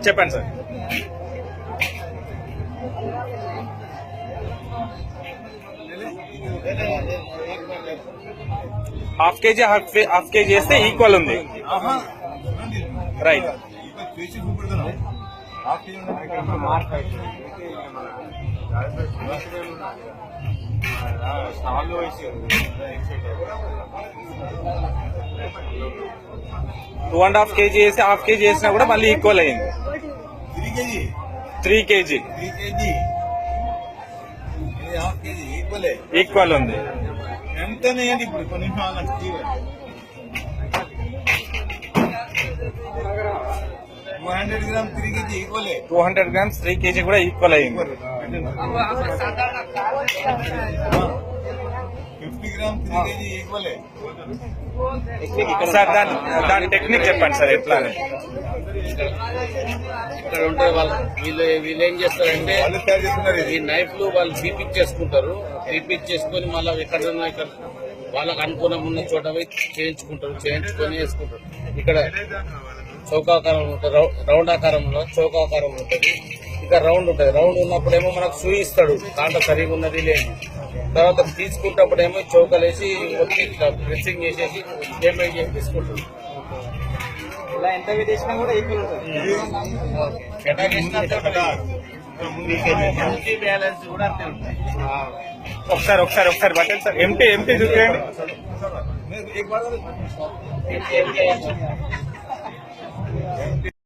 చెప్పండి sir. Half KG half KG వేస్తే equal ఉంది. Right. Two and half KG వేసి హాఫ్ కేజీ వేసినా కూడా మళ్ళీ ఈక్వల్ అయింది. 3 kg ఈక్వల్ ఉంది. ఎంత ఇప్పుడు కొన్ని 200 grams 3 kg equal. 200 grams 3 kg కూడా ఈక్వల్ అయింది. 50 grams 3 kg ఈక్వల్. సార్ దాని టెక్నిక్ చెప్పండి సార్ ఎట్లా అని. ఇక్కడ ఉంటే వీళ్ళు ఏం చేస్తారంటే ఈ నైఫ్లు వాళ్ళు తీపిచ్చేసుకుంటారు. తీపిచ్చేసుకొని మళ్ళీ ఎక్కడన్నా ఇక్కడ వాళ్ళకు అనుకూలం ఉన్న చోట పోయి చేయించుకొని వేసుకుంటారు. ఇక్కడ చౌకాకారం ఉంటుంది, రౌండ్ ఆకారంలో చౌకాకారం ఉంటుంది, ఇంకా రౌండ్ ఉంటుంది. రౌండ్ ఉన్నప్పుడేమో మనకు చూయిస్తాడు దాంట్లో సరిగా ఉన్నది లేదు. తర్వాత తీసుకుంటప్పుడేమో చౌకలేసి ప్రెస్సింగ్ చేసేసి పేమెంట్ చేసి తీసుకుంటాడు. ఇలా ఎంత విదేశం కూడా ఈక్వల్ ఉంటుంది. బ్యాలెన్స్ కూడా అంతే ఉంటుంది. ఒకసారి బట్టలు సార్ ఎంటీ చూపించండి.